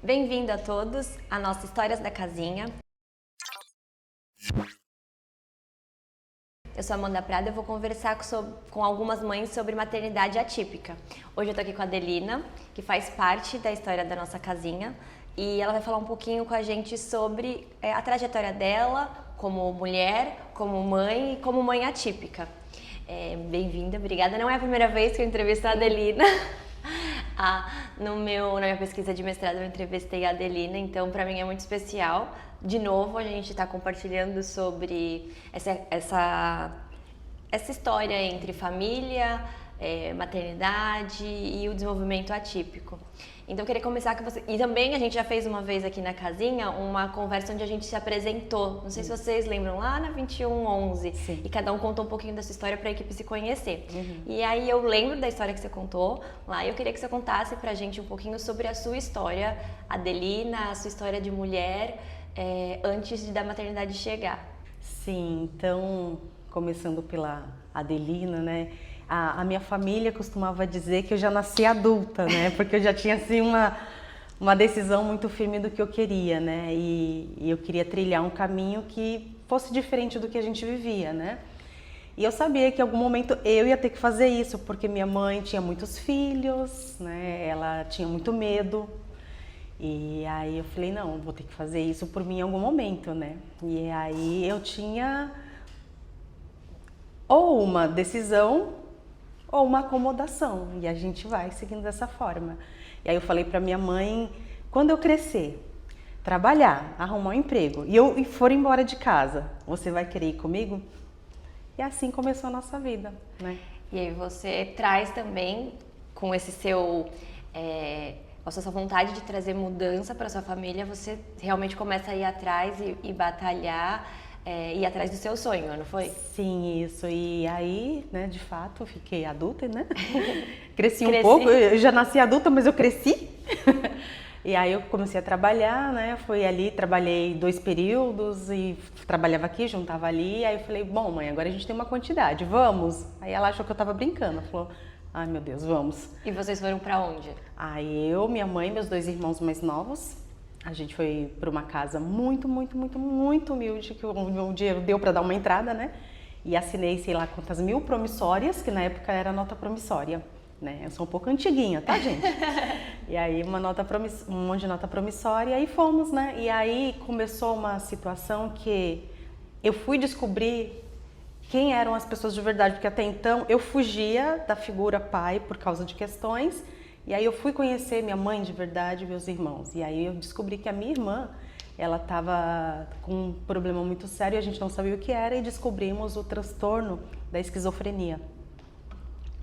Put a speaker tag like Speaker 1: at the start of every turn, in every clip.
Speaker 1: Bem-vindo a todos à nossa Histórias da Casinha. Eu sou a Amanda Prada e vou conversar com algumas mães sobre maternidade atípica. Hoje eu tô aqui com a Adelina, que faz parte da história da nossa casinha, e ela vai falar um pouquinho com a gente sobre a trajetória dela como mulher, como mãe e como mãe atípica. Bem-vinda, obrigada. Não é a primeira vez que eu entrevisto a Adelina. Na minha pesquisa de mestrado eu entrevistei a Adelina, então para mim é muito especial. De novo, a gente está compartilhando sobre essa história entre família, maternidade e o desenvolvimento atípico. Então eu queria começar com você. E também a gente já fez uma vez aqui na casinha uma conversa onde a gente se apresentou. Não sei se vocês lembram, lá na 2111.
Speaker 2: Sim.
Speaker 1: E cada um contou um pouquinho da sua história para a equipe se conhecer. E aí eu lembro da história que você contou lá e eu queria que você contasse pra gente um pouquinho sobre a sua história, Adelina, a sua história de mulher, antes da maternidade chegar.
Speaker 2: Sim, então, começando pela Adelina, né? A minha família costumava dizer que eu já nasci adulta, né? Porque eu já tinha, assim, uma decisão muito firme do que eu queria, né? E eu queria trilhar um caminho que fosse diferente do que a gente vivia, né? E eu sabia que em algum momento eu ia ter que fazer isso, porque minha mãe tinha muitos filhos, né? Ela tinha muito medo. E aí eu falei, não, vou ter que fazer isso por mim em algum momento, né? E aí eu tinha ou uma decisão ou uma acomodação, e a gente vai seguindo dessa forma. E aí eu falei para minha mãe, quando eu crescer, trabalhar, arrumar um emprego e eu for embora de casa, você vai querer ir comigo? E assim começou a nossa vida, né?
Speaker 1: E aí você traz também, com esse seu, com essa sua vontade de trazer mudança para sua família, você realmente começa a ir atrás e batalhar, ir atrás do seu sonho, não foi?
Speaker 2: Sim, isso. E aí, né, de fato, eu fiquei adulta, né? Cresci um pouco, eu já nasci adulta, mas eu cresci. E aí eu comecei a trabalhar, né? Foi ali, trabalhei 2 períodos e trabalhava aqui, juntava ali. Aí eu falei, bom, mãe, agora a gente tem uma quantidade, vamos? Aí ela achou que eu tava brincando, falou, ai meu Deus, vamos.
Speaker 1: E vocês foram para onde?
Speaker 2: Aí eu, minha mãe e meus 2 irmãos mais novos, a gente foi para uma casa muito humilde, que o dinheiro deu para dar uma entrada, né? E assinei, sei lá quantas mil promissórias, que na época era nota promissória, né? Eu sou um pouco antiguinha, tá, gente? E aí um monte de nota promissória, e aí fomos, né? E aí começou uma situação que eu fui descobrir quem eram as pessoas de verdade, porque até então eu fugia da figura pai por causa de questões. E aí eu fui conhecer minha mãe de verdade e meus irmãos. E aí eu descobri que a minha irmã, ela estava com um problema muito sério, a gente não sabia o que era, e descobrimos o transtorno da esquizofrenia.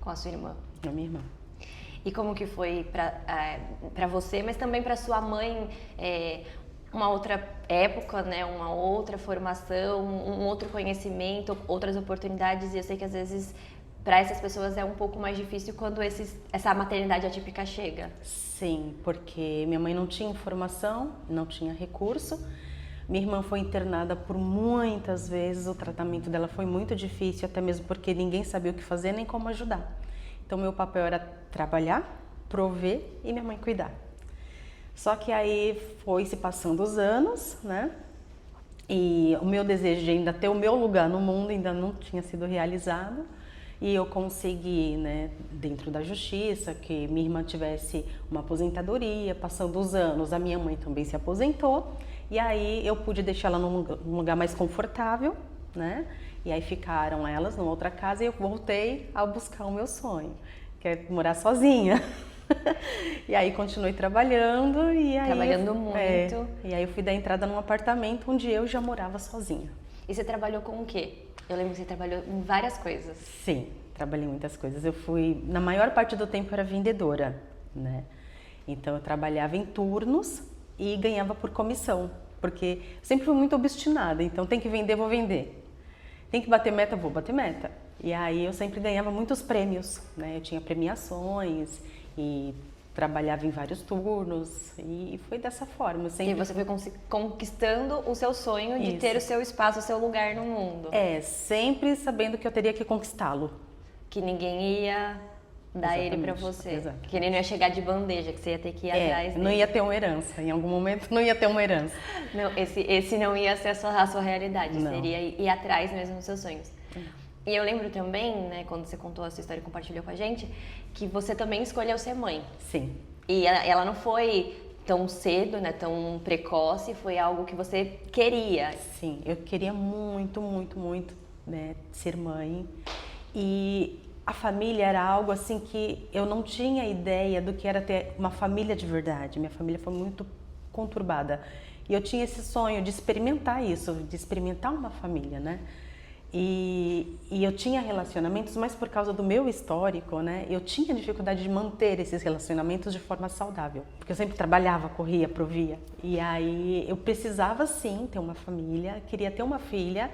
Speaker 1: Com a sua irmã.
Speaker 2: A minha irmã.
Speaker 1: E como que foi para você, mas também para sua mãe, uma outra época, né, uma outra formação, um outro conhecimento, outras oportunidades, e eu sei que às vezes para essas pessoas é um pouco mais difícil quando essa maternidade atípica chega.
Speaker 2: Sim, porque minha mãe não tinha informação, não tinha recurso. Minha irmã foi internada por muitas vezes, o tratamento dela foi muito difícil, até mesmo porque ninguém sabia o que fazer nem como ajudar. Então meu papel era trabalhar, prover e minha mãe cuidar. Só que aí foi se passando os anos, né? E o meu desejo de ainda ter o meu lugar no mundo ainda não tinha sido realizado. E eu consegui, né, dentro da justiça, que minha irmã tivesse uma aposentadoria. Passando os anos, a minha mãe também se aposentou. E aí eu pude deixar ela num lugar mais confortável, né? E aí ficaram elas numa outra casa e eu voltei a buscar o meu sonho, que é morar sozinha. E aí continuei trabalhando e aí...
Speaker 1: Trabalhando muito.
Speaker 2: E aí eu fui dar entrada num apartamento onde eu já morava sozinha.
Speaker 1: E você trabalhou com o quê? Eu lembro que você trabalhou em várias coisas.
Speaker 2: Sim, trabalhei em muitas coisas. Eu fui, na maior parte do tempo, era vendedora, né? Então eu trabalhava em turnos e ganhava por comissão, porque eu sempre fui muito obstinada. Então tem que vender, vou vender. Tem que bater meta, vou bater meta. E aí eu sempre ganhava muitos prêmios, né? Eu tinha premiações e trabalhava em vários turnos e foi dessa forma.
Speaker 1: E você foi conquistando o seu sonho de ter o seu espaço, o seu lugar no mundo.
Speaker 2: Sempre sabendo que eu teria que conquistá-lo.
Speaker 1: Que ninguém ia dar ele pra
Speaker 2: Exatamente,
Speaker 1: você.
Speaker 2: exato.
Speaker 1: Que ele não ia chegar de bandeja, que você ia ter que ir atrás dele.
Speaker 2: Não ia ter uma herança, em algum momento não ia ter uma herança.
Speaker 1: Não, esse não ia ser a sua realidade,
Speaker 2: Não.
Speaker 1: seria ir atrás mesmo dos seus sonhos. E eu lembro também, né, quando você contou a sua história e compartilhou com a gente, que você também escolheu ser mãe.
Speaker 2: Sim.
Speaker 1: E ela não foi tão cedo, né, tão precoce, foi algo que você queria.
Speaker 2: Sim, eu queria muito, muito, muito, né, ser mãe. E a família era algo assim que eu não tinha ideia do que era ter uma família de verdade. Minha família foi muito conturbada. E eu tinha esse sonho de experimentar isso, de experimentar uma família, né? E eu tinha relacionamentos, mas por causa do meu histórico, né? Eu tinha dificuldade de manter esses relacionamentos de forma saudável. Porque eu sempre trabalhava, corria, provia. E aí eu precisava sim ter uma família, queria ter uma filha.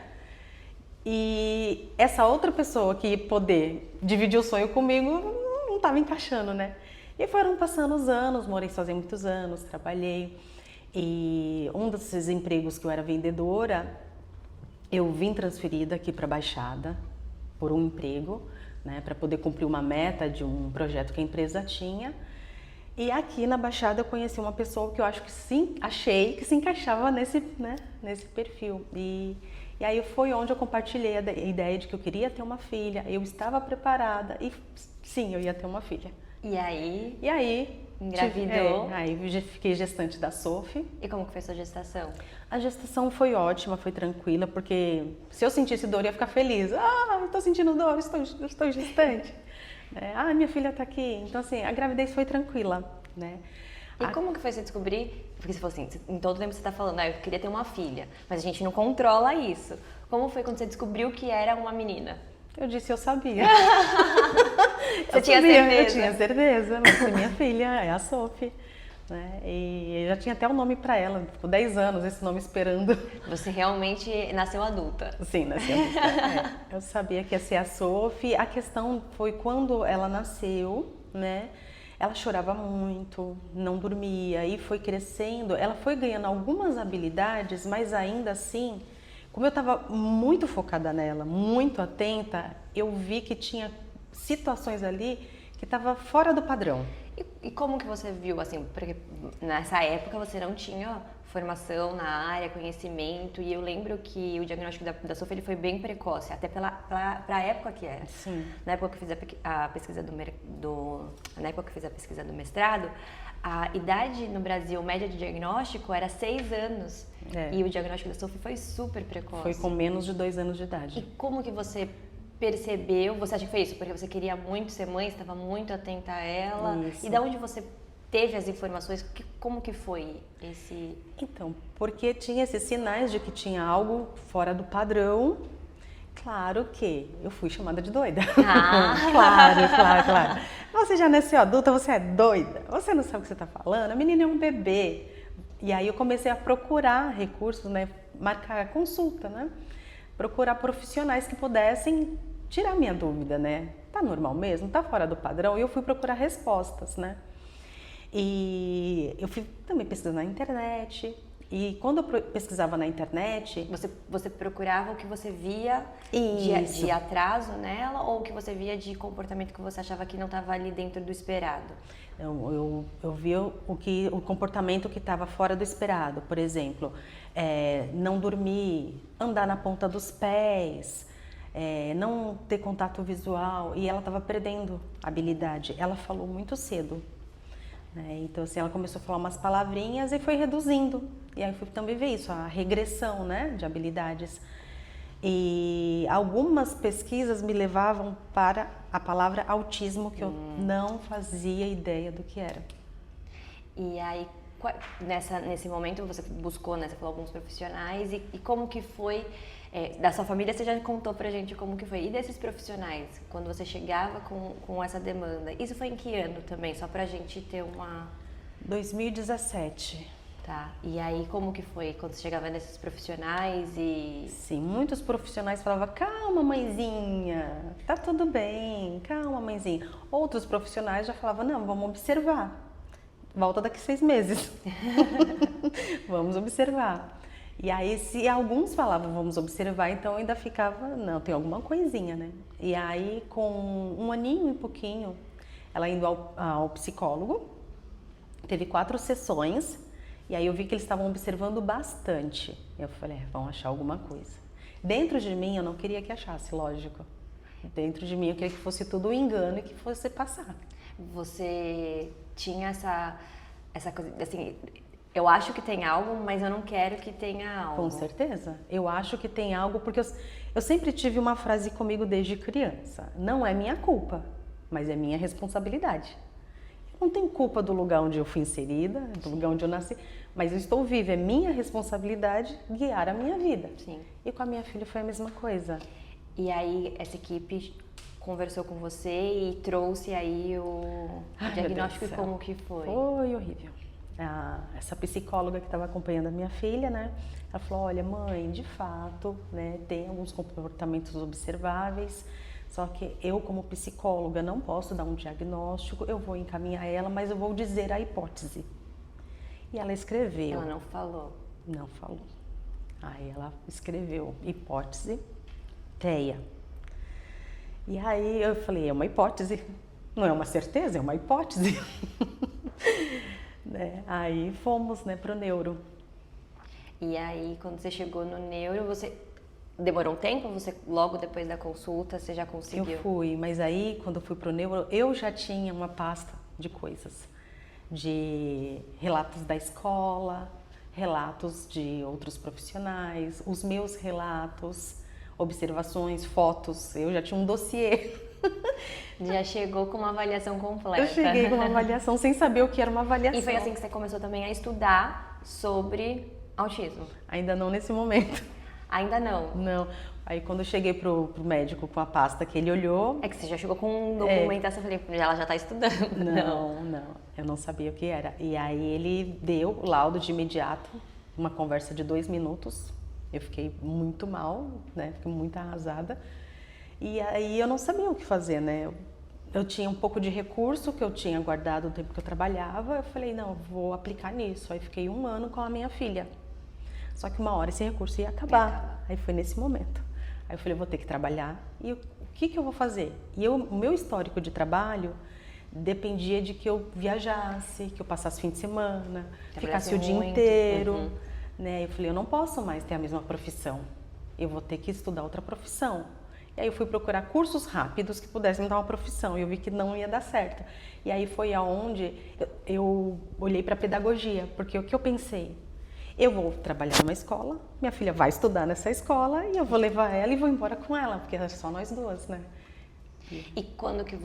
Speaker 2: E essa outra pessoa que ia poder dividir o sonho comigo não estava encaixando, né? E foram passando os anos, morei sozinha muitos anos, trabalhei. E um desses empregos que eu era vendedora, eu vim transferida aqui para a Baixada por um emprego, né, para poder cumprir uma meta de um projeto que a empresa tinha. E aqui na Baixada eu conheci uma pessoa que eu acho que sim, achei que se encaixava nesse, né, nesse perfil. E aí foi onde eu compartilhei a ideia de que eu queria ter uma filha, eu estava preparada e sim, eu ia ter uma filha.
Speaker 1: E aí?
Speaker 2: E aí?
Speaker 1: Engravidou?
Speaker 2: Aí fiquei gestante da Sophie.
Speaker 1: E como que foi sua gestação?
Speaker 2: A gestação foi ótima, foi tranquila, porque se eu sentisse dor, eu ia ficar feliz. Ah, eu tô sentindo dor, estou gestante. Ah, minha filha tá aqui. Então, assim, a gravidez foi tranquila, né?
Speaker 1: E como que foi você descobrir? Porque você falou assim, em todo tempo você tá falando, eu queria ter uma filha, mas a gente não controla isso. Como foi quando você descobriu que era uma menina?
Speaker 2: Eu disse, eu sabia.
Speaker 1: Você tinha certeza?
Speaker 2: Eu tinha certeza, mas é minha filha, é a Sophie. Né? E eu já tinha até um nome para ela, ficou 10 anos esse nome esperando.
Speaker 1: Você realmente nasceu adulta?
Speaker 2: Sim, nasci adulta. Eu sabia que ia ser a Sophie. A questão foi quando ela nasceu, né? Ela chorava muito, não dormia e foi crescendo. Ela foi ganhando algumas habilidades, mas ainda assim, como eu estava muito focada nela, muito atenta, eu vi que tinha situações ali que estava fora do padrão.
Speaker 1: E como que você viu, assim, porque nessa época você não tinha formação na área, conhecimento, e eu lembro que o diagnóstico da Sophie ele foi bem precoce, até pra época que era.
Speaker 2: Sim.
Speaker 1: Na época que eu fiz a pesquisa na época que eu fiz a pesquisa do mestrado, a idade no Brasil média de diagnóstico era 6 anos. E o diagnóstico da Sophie foi super precoce.
Speaker 2: Foi com menos de 2 anos de idade.
Speaker 1: E como que você percebeu? Você acha que foi isso? Porque você queria muito ser mãe, estava muito atenta a ela.
Speaker 2: Isso.
Speaker 1: E da onde você teve as informações? Como que foi esse...
Speaker 2: Então, porque tinha esses sinais de que tinha algo fora do padrão. Claro que eu fui chamada de doida.
Speaker 1: Ah.
Speaker 2: Claro. Você já nasceu adulta, você é doida. Você não sabe o que você está falando. A menina é um bebê. E aí eu comecei a procurar recursos, né? Marcar consulta, né? Procurar profissionais que pudessem tirar minha dúvida, né? Tá normal mesmo? Tá fora do padrão? E eu fui procurar respostas, né? E eu fui também pesquisando na internet. E quando eu pesquisava na internet...
Speaker 1: Você procurava o que você via de atraso nela ou o que você via de comportamento que você achava que não estava ali dentro do esperado?
Speaker 2: Eu via o comportamento que estava fora do esperado. Por exemplo, não dormir, andar na ponta dos pés, não ter contato visual. E ela estava perdendo a habilidade. Ela falou muito cedo. Então, assim, ela começou a falar umas palavrinhas e foi reduzindo. E aí eu fui também ver isso, a regressão, né, de habilidades. E algumas pesquisas me levavam para a palavra autismo, que eu não fazia ideia do que era.
Speaker 1: E aí, nesse momento, você buscou, né, você falou alguns profissionais, e como que foi, da sua família você já contou pra gente como que foi, e desses profissionais, quando você chegava com essa demanda, isso foi em que ano também, só pra gente ter uma...
Speaker 2: 2017.
Speaker 1: Tá, e aí como que foi quando você chegava nesses profissionais e...
Speaker 2: Sim, muitos profissionais falavam, calma mãezinha, tá tudo bem, calma mãezinha. Outros profissionais já falavam, não, vamos observar, volta daqui 6 meses, vamos observar. E aí se alguns falavam, vamos observar, então eu ainda ficava, não, tem alguma coisinha, né? E aí com 1 aninho e pouquinho, ela indo ao psicólogo, teve 4 sessões, e aí eu vi que eles estavam observando bastante. Eu falei, vão achar alguma coisa. Dentro de mim, eu não queria que achasse, lógico. Dentro de mim, eu queria que fosse tudo um engano e que fosse passar.
Speaker 1: Você tinha essa coisa, assim, eu acho que tem algo, mas eu não quero que tenha algo.
Speaker 2: Com certeza. Eu acho que tem algo, porque eu sempre tive uma frase comigo desde criança. Não é minha culpa, mas é minha responsabilidade. Eu não tenho culpa do lugar onde eu fui inserida, do lugar onde eu nasci, mas eu estou viva. É minha responsabilidade guiar a minha vida.
Speaker 1: Sim.
Speaker 2: E com a minha filha foi a mesma coisa.
Speaker 1: E aí, essa equipe conversou com você e trouxe aí o diagnóstico, e como que foi?
Speaker 2: Foi horrível. Essa psicóloga que estava acompanhando a minha filha, né? Ela falou, olha mãe, de fato, né, tem alguns comportamentos observáveis, só que eu como psicóloga não posso dar um diagnóstico, eu vou encaminhar ela, mas eu vou dizer a hipótese. E ela escreveu.
Speaker 1: Ela não falou?
Speaker 2: Não falou. Aí ela escreveu hipótese, TEA. E aí eu falei, é uma hipótese, não é uma certeza, é uma hipótese. Né? Aí fomos, né, pro neuro.
Speaker 1: E aí, quando você chegou no neuro, você demorou um tempo? Você logo depois da consulta, você já conseguiu?
Speaker 2: Eu fui, mas aí quando eu fui pro neuro, eu já tinha uma pasta de coisas, de relatos da escola, relatos de outros profissionais, os meus relatos, observações, fotos. Eu já tinha um dossiê.
Speaker 1: Já chegou com uma avaliação completa.
Speaker 2: Eu cheguei com uma avaliação sem saber o que era uma avaliação.
Speaker 1: E foi assim que você começou também a estudar sobre autismo?
Speaker 2: Ainda não nesse momento.
Speaker 1: Ainda não?
Speaker 2: Não. Aí quando eu cheguei pro médico com a pasta que ele olhou...
Speaker 1: É que você já chegou com documentação, eu falei, ela já tá estudando.
Speaker 2: Não. Eu não sabia o que era. E aí ele deu o laudo de imediato, uma conversa de 2 minutos. Eu fiquei muito mal, né? Fiquei muito arrasada. E aí eu não sabia o que fazer, né? Eu tinha um pouco de recurso que eu tinha guardado do tempo que eu trabalhava. Eu falei, não, vou aplicar nisso. Aí fiquei 1 ano com a minha filha. Só que uma hora esse recurso ia acabar. Aí foi nesse momento. Aí eu falei, vou ter que trabalhar. E o que eu vou fazer? E o meu histórico de trabalho dependia de que eu viajasse, que eu passasse fim de semana, ficasse o dia inteiro. Né? Eu falei, eu não posso mais ter a mesma profissão. Eu vou ter que estudar outra profissão. E aí eu fui procurar cursos rápidos que pudessem me dar uma profissão. E eu vi que não ia dar certo. E aí foi aonde eu olhei para a pedagogia. Porque o que eu pensei? Eu vou trabalhar numa escola, minha filha vai estudar nessa escola e eu vou levar ela e vou embora com ela, porque é só nós duas, né?
Speaker 1: E quando que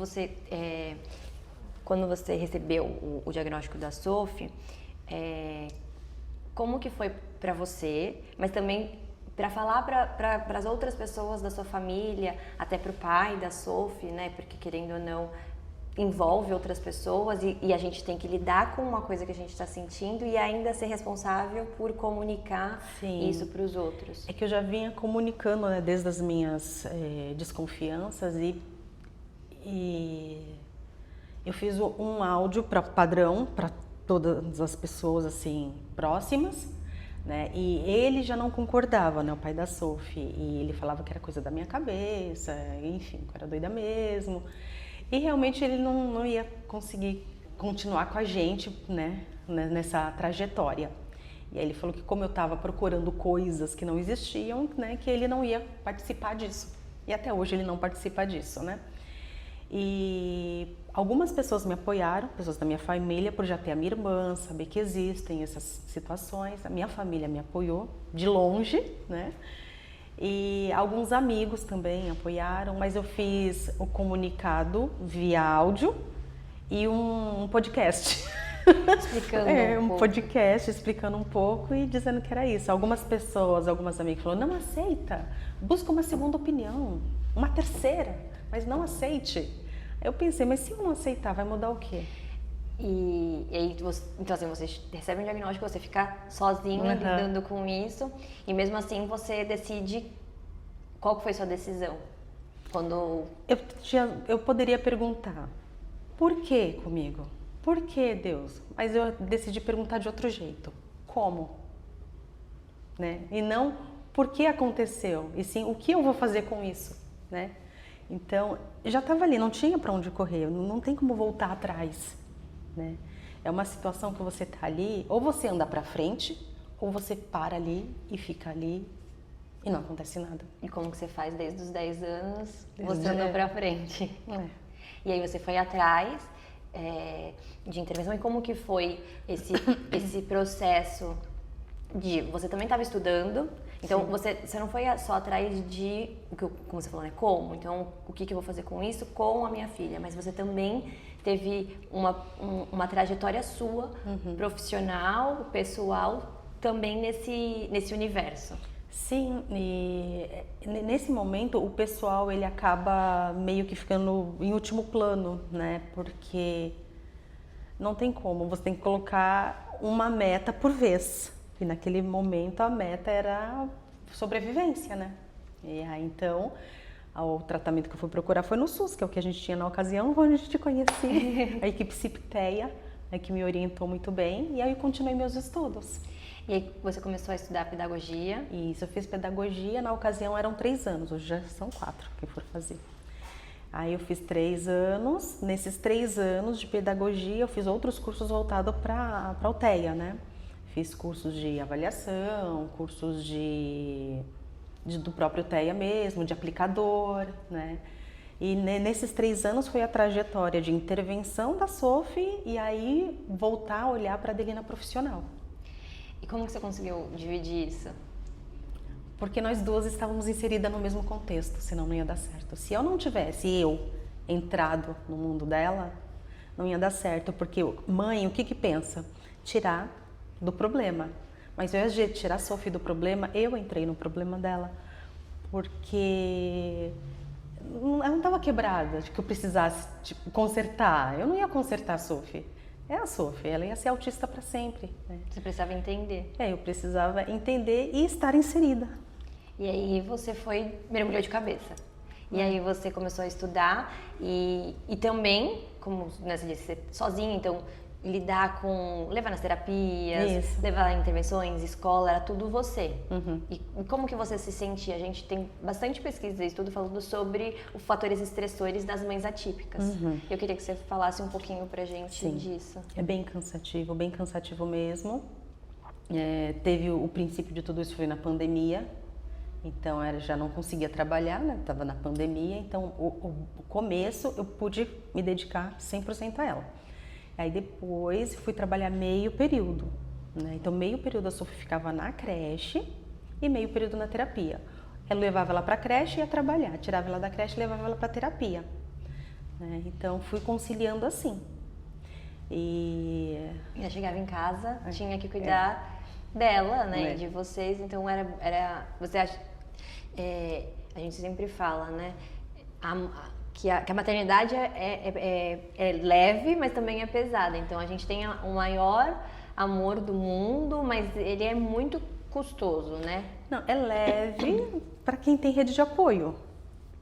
Speaker 1: quando você recebeu o diagnóstico da Sophie, como que foi para você, mas também para falar para as outras pessoas da sua família, até para o pai da Sophie, né? Porque querendo ou não, envolve outras pessoas e a gente tem que lidar com uma coisa que a gente está sentindo e ainda ser responsável por comunicar isso para os outros.
Speaker 2: É que eu já vinha comunicando, né, desde as minhas desconfianças e eu fiz um áudio padrão para todas as pessoas assim próximas, né? E ele já não concordava, né, o pai da Sophie, e ele falava que era coisa da minha cabeça, enfim, que eu era doida mesmo. E realmente ele não ia conseguir continuar com a gente, né, nessa trajetória. E aí ele falou que como eu estava procurando coisas que não existiam, né, que ele não ia participar disso. E até hoje ele não participa disso, né. E algumas pessoas me apoiaram, pessoas da minha família, por já ter a minha irmã, saber que existem essas situações. A minha família me apoiou de longe, né. E alguns amigos também apoiaram, mas eu fiz o comunicado via áudio e um podcast.
Speaker 1: Explicando
Speaker 2: um podcast explicando um pouco e dizendo que era isso. Algumas pessoas, algumas amigas falaram, não aceita, busca uma segunda opinião, uma terceira, mas não aceite. Eu pensei, mas se eu não aceitar, vai mudar o quê?
Speaker 1: E aí, então assim, você recebe um diagnóstico, você fica sozinha lidando com isso e mesmo assim você decide. Qual foi sua decisão? Quando
Speaker 2: eu poderia perguntar, por que comigo? Por que Deus? Mas eu decidi perguntar de outro jeito. Como? Né? E não por que aconteceu, e sim o que eu vou fazer com isso, né? Então, já estava ali, não tinha para onde correr, não tem como voltar atrás, né? É uma situação que você tá ali, ou você anda para frente, ou você para ali e fica ali e não acontece nada.
Speaker 1: E como que você faz desde os 10 anos,
Speaker 2: Desde
Speaker 1: você andou pra frente. E aí você foi atrás de intervenção. E como que foi esse processo de... Você também estava estudando, então você não foi só atrás de, como você falou, né? Como? Então, o que eu vou fazer com isso com a minha filha? Mas você também teve uma trajetória sua, profissional, pessoal, também nesse universo.
Speaker 2: Sim, e nesse momento o pessoal ele acaba meio que ficando em último plano, né? Porque não tem como, você tem que colocar uma meta por vez. E naquele momento a meta era sobrevivência, né? E aí então o tratamento que eu fui procurar foi no SUS, que é o que a gente tinha na ocasião, onde a gente conhecia a equipe Cipteia, que me orientou muito bem, e aí eu continuei meus estudos.
Speaker 1: E aí você começou a estudar pedagogia?
Speaker 2: Isso, eu fiz pedagogia, na ocasião eram 3 anos, hoje já são 4 que eu for fazer. Aí eu fiz 3 anos, nesses 3 anos de pedagogia eu fiz outros cursos voltados para a UTEA, né? Fiz cursos de avaliação, cursos do próprio UTEA mesmo, de aplicador, né? E nesses 3 anos foi a trajetória de intervenção da SOFI e aí voltar a olhar para a Adelina profissional.
Speaker 1: E como que você conseguiu dividir isso?
Speaker 2: Porque nós duas estávamos inseridas no mesmo contexto, senão não ia dar certo. Se eu não tivesse entrado no mundo dela, não ia dar certo, porque mãe, o que pensa? Tirar do problema. Mas ao invés de tirar a Sophie do problema, eu entrei no problema dela, porque ela não estava quebrada, de que eu precisasse consertar. Eu não ia consertar a Sophie. É a Sophie, ela ia ser autista para sempre, né?
Speaker 1: Você precisava entender.
Speaker 2: Eu precisava entender e estar inserida.
Speaker 1: E aí você mergulhou de cabeça. E aí você começou a estudar e também, como você disse, sozinha, então levar nas terapias, levar em intervenções, escola, era tudo você. E como que você se sentia? A gente tem bastante pesquisa e estudo falando sobre os fatores estressores das mães atípicas. Eu queria que você falasse um pouquinho pra gente disso.
Speaker 2: É bem cansativo mesmo. Teve o princípio de tudo isso foi na pandemia, então já não conseguia trabalhar, né? Estava na pandemia, então o começo eu pude me dedicar 100% a ela. Aí depois fui trabalhar meio período, né? Então meio período a Sophie ficava na creche e meio período na terapia. Eu levava ela para a creche e ia trabalhar, tirava ela da creche e levava ela para a terapia, né? Então fui conciliando assim. E
Speaker 1: já chegava em casa, tinha que cuidar dela, né? De vocês, então você acha, a gente sempre fala, né? Que a maternidade é leve, mas também é pesada. Então a gente tem o maior amor do mundo, mas ele é muito custoso, né?
Speaker 2: Não, é leve para quem tem rede de apoio.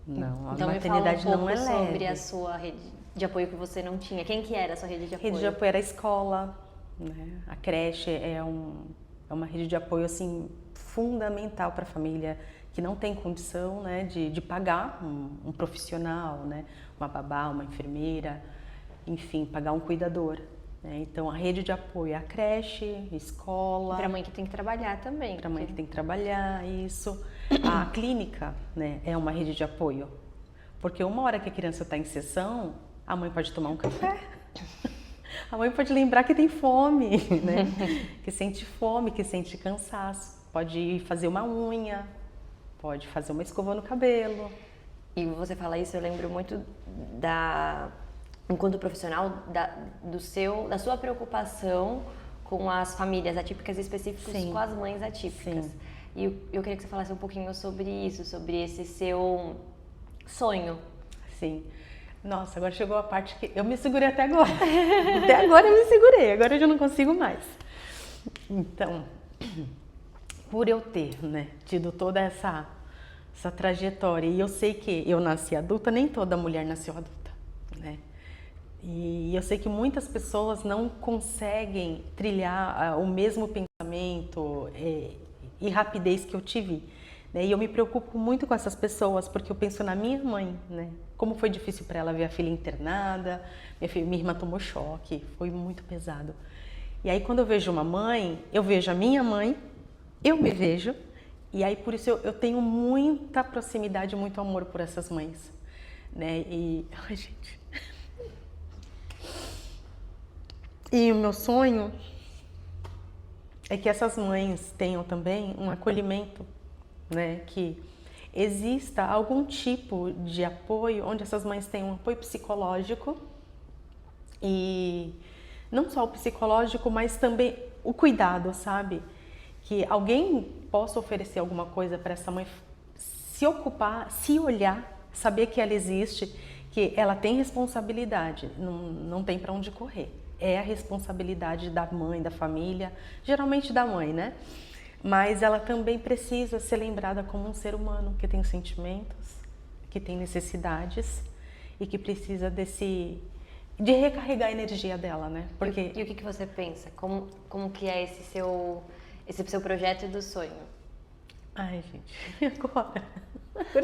Speaker 2: Não,
Speaker 1: então,
Speaker 2: a maternidade não é leve.
Speaker 1: Sobre a sua rede de apoio que você não tinha. Quem que era a sua rede de apoio?
Speaker 2: Rede de apoio era a escola, né? A creche é uma rede de apoio assim fundamental para a família que não tem condição, né, de pagar um profissional, né, uma babá, uma enfermeira, enfim, pagar um cuidador, né? Então a rede de apoio é a creche, escola.
Speaker 1: Para a mãe que tem que trabalhar também.
Speaker 2: Para a mãe que tem que trabalhar, isso. A clínica, né, é uma rede de apoio, porque uma hora que a criança está em sessão, a mãe pode tomar um café. A mãe pode lembrar que tem fome, né? Que sente fome, que sente cansaço. Pode fazer uma unha, pode fazer uma escova no cabelo.
Speaker 1: E você fala isso, eu lembro muito enquanto profissional, da sua preocupação com as famílias atípicas, específicas com as mães atípicas. Sim. E eu queria que você falasse um pouquinho sobre isso, sobre esse seu sonho.
Speaker 2: Sim. Nossa, agora chegou a parte que eu me segurei até agora. Até agora eu me segurei, agora eu já não consigo mais. Então, por eu ter, né, tido toda essa trajetória, e eu sei que eu nasci adulta, nem toda mulher nasceu adulta, né? E eu sei que muitas pessoas não conseguem trilhar o mesmo pensamento e rapidez que eu tive né? E eu me preocupo muito com essas pessoas, porque eu penso na minha mãe, né? Como foi difícil para ela ver a filha internada, minha irmã tomou choque, foi muito pesado. E aí quando eu vejo uma mãe, eu vejo a minha mãe, eu me vejo, e aí por isso eu tenho muita proximidade, muito amor por essas mães, né? E, ai, gente. E o meu sonho é que essas mães tenham também um acolhimento, né? Que exista algum tipo de apoio, onde essas mães tenham um apoio psicológico e não só o psicológico, mas também o cuidado, sabe? Que alguém possa oferecer alguma coisa para essa mãe se ocupar, se olhar, saber que ela existe, que ela tem responsabilidade, não tem para onde correr. É a responsabilidade da mãe, da família, geralmente da mãe, né? Mas ela também precisa ser lembrada como um ser humano que tem sentimentos, que tem necessidades e que precisa de recarregar a energia dela, né?
Speaker 1: Porque... E o que você pensa? Como que é esse seu projeto do sonho?
Speaker 2: Ai, gente, agora...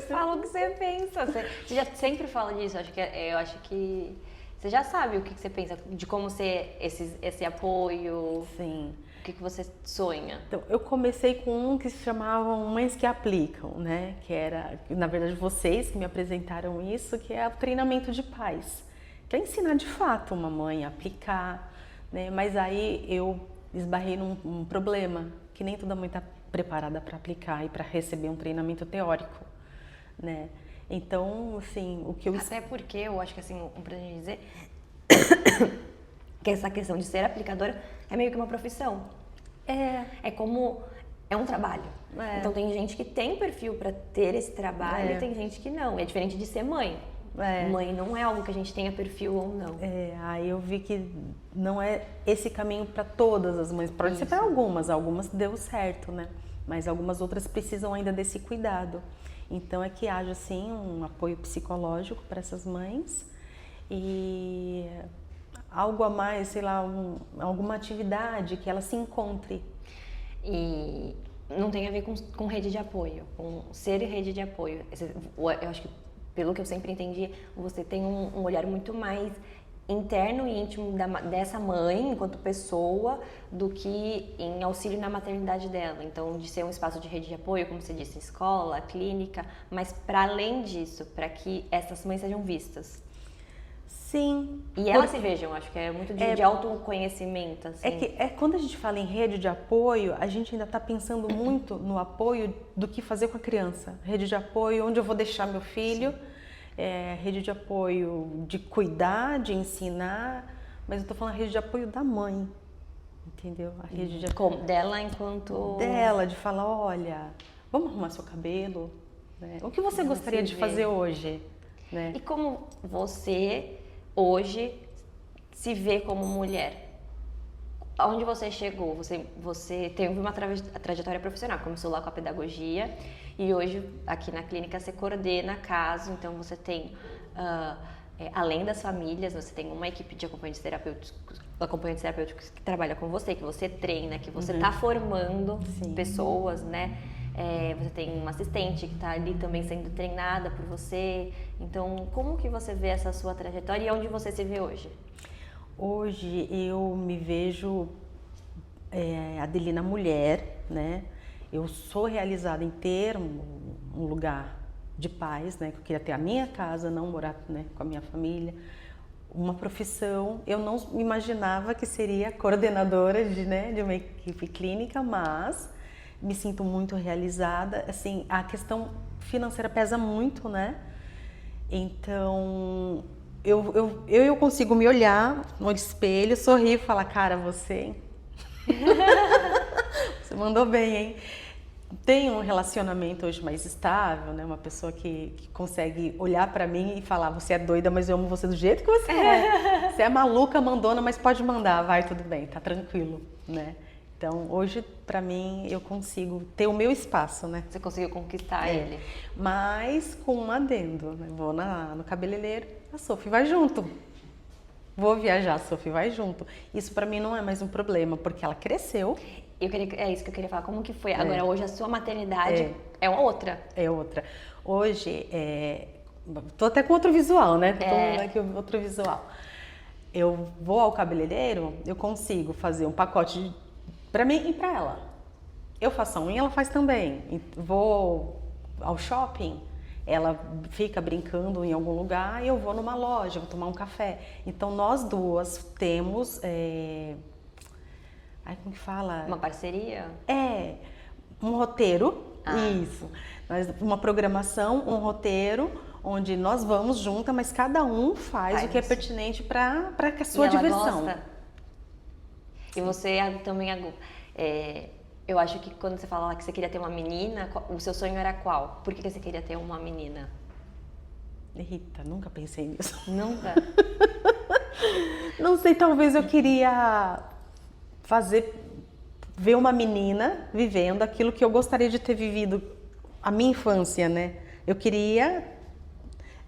Speaker 1: Fala o que você pensa. Você já sempre fala disso. Eu acho que você já sabe o que você pensa, de como ser esse apoio.
Speaker 2: Sim.
Speaker 1: O que você sonha?
Speaker 2: Então, eu comecei com um que se chamavam Mães que Aplicam, né? Que era, na verdade, vocês que me apresentaram isso, que é o treinamento de pais. Que é ensinar de fato uma mãe a aplicar, né? Mas aí eu esbarrei num problema, que nem toda mãe está preparada para aplicar e para receber um treinamento teórico, né? Então, assim, o que eu...
Speaker 1: Até porque eu acho que, assim, pra gente dizer, que essa questão de ser aplicadora é meio que uma profissão. É um trabalho. Então tem gente que tem perfil para ter esse trabalho e tem gente que não. É diferente de ser mãe. Mãe não é algo que a gente tenha perfil ou não.
Speaker 2: Aí eu vi que não é esse caminho para todas as mães. Pode ser para algumas deu certo, né? Mas algumas outras precisam ainda desse cuidado. Então é que haja, assim, um apoio psicológico para essas mães e algo a mais, sei lá, alguma atividade que ela se encontre.
Speaker 1: E não tem a ver com rede de apoio, com ser rede de apoio. Eu acho que, pelo que eu sempre entendi, você tem um olhar muito mais interno e íntimo dessa mãe, enquanto pessoa, do que em auxílio na maternidade dela. Então, de ser um espaço de rede de apoio, como você disse, escola, clínica, mas para além disso, para que essas mães sejam vistas.
Speaker 2: Sim.
Speaker 1: E elas se vejam, acho que é muito de autoconhecimento. Assim.
Speaker 2: Quando a gente fala em rede de apoio, a gente ainda está pensando muito no apoio do que fazer com a criança. Rede de apoio, onde eu vou deixar meu filho. Rede de apoio de cuidar, de ensinar. Mas eu estou falando a rede de apoio da mãe. Entendeu? A rede de apoio
Speaker 1: dela enquanto...
Speaker 2: Dela, de falar, olha, vamos arrumar seu cabelo. Né? O que você gostaria de fazer hoje? Né?
Speaker 1: E como você... hoje se vê como mulher? Aonde você chegou? Você teve uma trajetória profissional, começou lá com a pedagogia e hoje aqui na clínica você coordena caso, então você tem, além das famílias, você tem uma equipe de acompanhantes terapêuticos que trabalha com você, que você treina, que você está formando pessoas, né? Você tem uma assistente que está ali também sendo treinada por você. Então, como que você vê essa sua trajetória e onde você se vê hoje?
Speaker 2: Hoje eu me vejo Adelina mulher, né? Eu sou realizada em ter um lugar de paz, né? Que eu queria ter a minha casa, não morar, né, com a minha família. Uma profissão, eu não imaginava que seria coordenadora de uma equipe clínica, mas me sinto muito realizada. Assim, a questão financeira pesa muito, né? Então, eu consigo me olhar no espelho, sorrir e falar, cara, você mandou bem, hein? Tenho um relacionamento hoje mais estável, né? Uma pessoa que consegue olhar pra mim e falar, você é doida, mas eu amo você do jeito que você é. Você é maluca, mandona, mas pode mandar, vai, tudo bem, tá tranquilo, né? Então, hoje, pra mim, eu consigo ter o meu espaço, né?
Speaker 1: Você conseguiu conquistar ele.
Speaker 2: Mas com um adendo, né? Vou no cabeleireiro, a Sophie vai junto. Vou viajar, a Sophie vai junto. Isso pra mim não é mais um problema, porque ela cresceu.
Speaker 1: É isso que eu queria falar. Como que foi? Agora, hoje a sua maternidade é outra.
Speaker 2: É outra. Hoje, tô até com outro visual, né? Tô aqui outro visual. Eu vou ao cabeleireiro, eu consigo fazer um pacote para mim e para ela. Eu faço a unha, ela faz também. Vou ao shopping, ela fica brincando em algum lugar e eu vou numa loja, vou tomar um café. Então, nós duas temos... como que fala?
Speaker 1: Uma parceria?
Speaker 2: Um roteiro, isso. Uma programação, um roteiro, onde nós vamos juntas, mas cada um faz o que é pertinente para a sua diversão.
Speaker 1: Gosta? E você também... eu acho que quando você fala lá que você queria ter uma menina, o seu sonho era qual? Por que você queria ter uma menina?
Speaker 2: Rita, nunca pensei nisso.
Speaker 1: Nunca?
Speaker 2: Não sei, talvez eu queria ver uma menina vivendo aquilo que eu gostaria de ter vivido a minha infância, né? Eu queria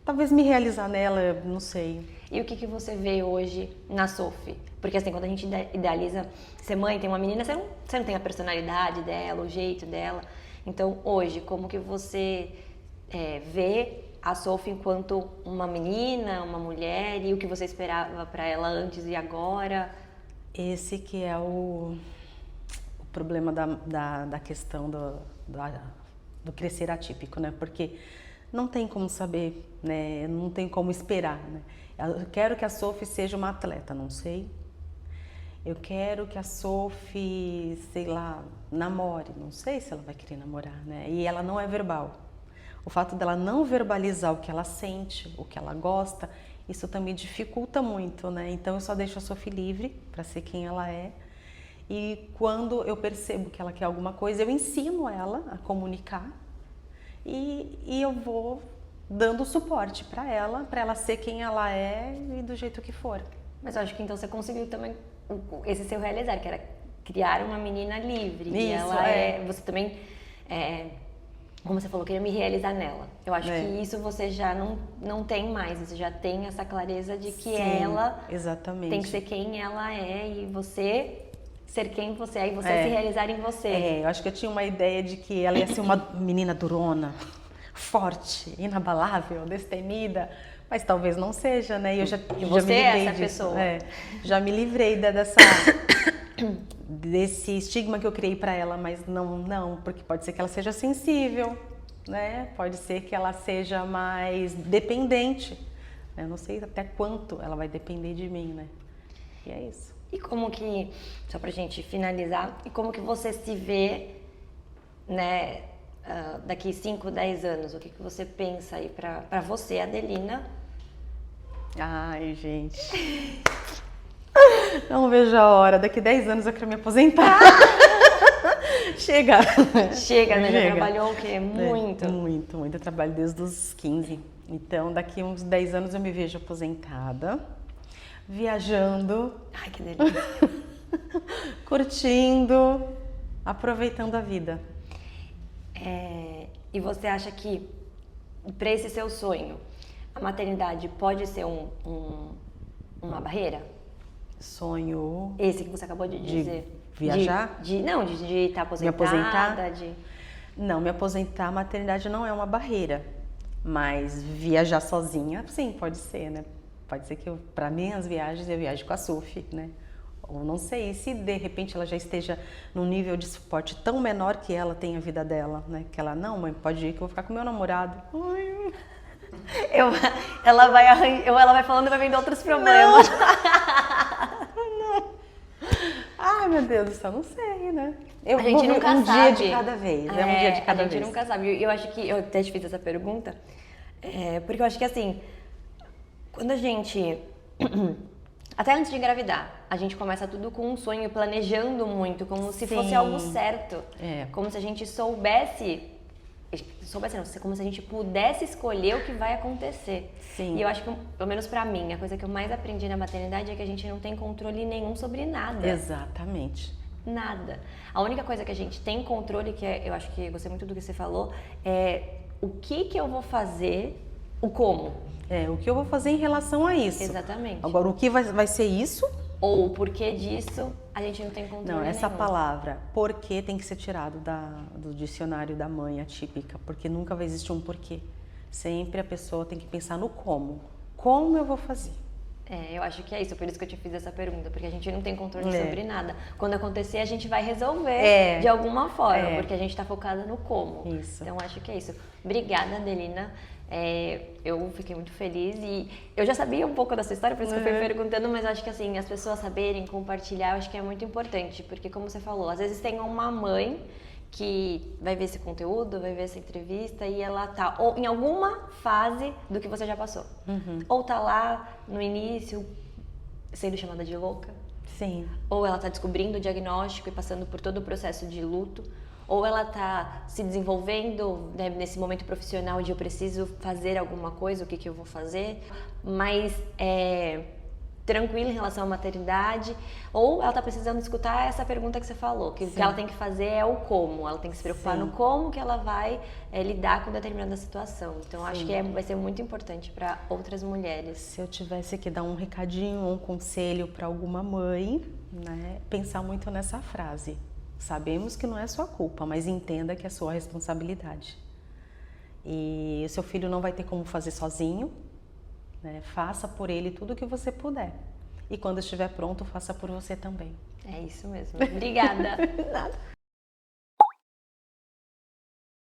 Speaker 2: talvez me realizar nela, não sei.
Speaker 1: E o que você vê hoje na Sophie? Porque assim, quando a gente idealiza ser mãe, tem uma menina, você não tem a personalidade dela, o jeito dela. Então hoje, como que você vê a Sophie enquanto uma menina, uma mulher, e o que você esperava para ela antes e agora?
Speaker 2: Esse que é o problema da questão do crescer atípico, né? Porque não tem como saber, né? Não tem como esperar, né? Eu quero que a Sophie seja uma atleta, não sei. Eu quero que a Sophie, sei lá, namore, não sei se ela vai querer namorar, né? E ela não é verbal. O fato dela não verbalizar o que ela sente, o que ela gosta, isso também dificulta muito, né? Então eu só deixo a Sophie livre para ser quem ela é. E quando eu percebo que ela quer alguma coisa, eu ensino ela a comunicar e eu vou dando suporte para ela ser quem ela é e do jeito que for.
Speaker 1: Mas eu acho que então você conseguiu também esse seu realizar, que era criar uma menina livre.
Speaker 2: Isso,
Speaker 1: e ela você também, como você falou, queria me realizar nela. Eu acho que isso você já não tem mais, você já tem essa clareza de que ela tem que ser quem ela é e você ser quem você é e você se realizar em você.
Speaker 2: Eu acho que eu tinha uma ideia de que ela ia ser uma menina durona, forte, inabalável, destemida, mas talvez não seja, né? E eu já
Speaker 1: você
Speaker 2: me livrei
Speaker 1: é essa
Speaker 2: disso.
Speaker 1: pessoa.
Speaker 2: Já me livrei desse estigma que eu criei para ela, mas não, porque pode ser que ela seja sensível, né? Pode ser que ela seja mais dependente. Eu não sei até quanto ela vai depender de mim, né? E é isso.
Speaker 1: E como que, só pra gente finalizar, e como que você se vê, né, daqui 5, 10 anos? O que você pensa aí pra você, Adelina?
Speaker 2: Ai, gente. Não vejo a hora. Daqui 10 anos eu quero me aposentar. Chega, né?
Speaker 1: Já trabalhou o quê? Muito?
Speaker 2: Muito. Eu trabalho desde os 15. Então, daqui uns 10 anos eu me vejo aposentada, viajando.
Speaker 1: Ai, que delícia.
Speaker 2: Curtindo, aproveitando a vida.
Speaker 1: E você acha que, para esse seu sonho, a maternidade pode ser uma barreira?
Speaker 2: Sonho...
Speaker 1: Esse que você acabou de dizer.
Speaker 2: Viajar?
Speaker 1: De estar aposentada?
Speaker 2: Me aposentar? Não, me aposentar, a maternidade não é uma barreira. Mas viajar sozinha, sim, pode ser, né? Pode ser que para minhas viagens eu viaje com a Sophie, né? Ou não sei, se de repente ela já esteja num nível de suporte tão menor que ela tem a vida dela, né? Que ela, não, mãe, pode ir que eu vou ficar com meu namorado. Ai.
Speaker 1: Ela vai falando e vai vendo outros problemas.
Speaker 2: Não. Ai, meu Deus do céu, não sei, né?
Speaker 1: A gente nunca sabe.
Speaker 2: Dia de cada vez, né? Um dia de cada vez.
Speaker 1: A gente nunca sabe. Eu acho que, eu até te fiz essa pergunta, porque eu acho que assim, quando a gente, até antes de engravidar, a gente começa tudo com um sonho, planejando muito, como se fosse algo certo. Como se a gente soubesse não, como se a gente pudesse escolher o que vai acontecer.
Speaker 2: Sim.
Speaker 1: E eu acho que, pelo menos pra mim, a coisa que eu mais aprendi na maternidade é que a gente não tem controle nenhum sobre nada.
Speaker 2: Exatamente.
Speaker 1: Nada. A única coisa que a gente tem controle, que eu acho que eu gostei muito do que você falou, é o que eu vou fazer, o como.
Speaker 2: O que eu vou fazer em relação a isso.
Speaker 1: Exatamente.
Speaker 2: Agora, o que vai ser isso,
Speaker 1: Ou o porquê disso, a gente não tem controle
Speaker 2: Não, essa
Speaker 1: nenhum.
Speaker 2: palavra porquê tem que ser tirado do dicionário da mãe atípica, porque nunca vai existir um porquê. Sempre a pessoa tem que pensar no como. Como eu vou fazer?
Speaker 1: Eu acho que é isso, por isso que eu te fiz essa pergunta, porque a gente não tem controle
Speaker 2: É.
Speaker 1: sobre nada. Quando acontecer, a gente vai resolver
Speaker 2: É.
Speaker 1: de alguma forma,
Speaker 2: É.
Speaker 1: porque a gente tá focada no como.
Speaker 2: Isso.
Speaker 1: Então, acho que é isso. Obrigada, Adelina. Eu fiquei muito feliz e eu já sabia um pouco da sua história, por isso que eu fui perguntando, mas acho que assim, as pessoas saberem, compartilhar, eu acho que é muito importante, porque como você falou, às vezes tem uma mãe que vai ver esse conteúdo, vai ver essa entrevista e ela tá ou em alguma fase do que você já passou. Ou tá lá no início sendo chamada de louca,
Speaker 2: Sim.
Speaker 1: ou ela tá descobrindo o diagnóstico e passando por todo o processo de luto, ou ela tá se desenvolvendo, né, nesse momento profissional de eu preciso fazer alguma coisa, o que eu vou fazer, mas tranquila em relação à maternidade, ou ela tá precisando escutar essa pergunta que você falou, que o que ela tem que fazer é o como, ela tem que se preocupar no como que ela vai lidar com determinada situação. Então acho que vai ser muito importante para outras mulheres.
Speaker 2: Se eu tivesse que dar um recadinho ou um conselho para alguma mãe, né, pensar muito nessa frase. Sabemos que não é sua culpa, mas entenda que é sua responsabilidade. E o seu filho não vai ter como fazer sozinho, né? Faça por ele tudo o que você puder. E quando estiver pronto, faça por você também.
Speaker 1: É isso mesmo. Obrigada.
Speaker 2: Nada.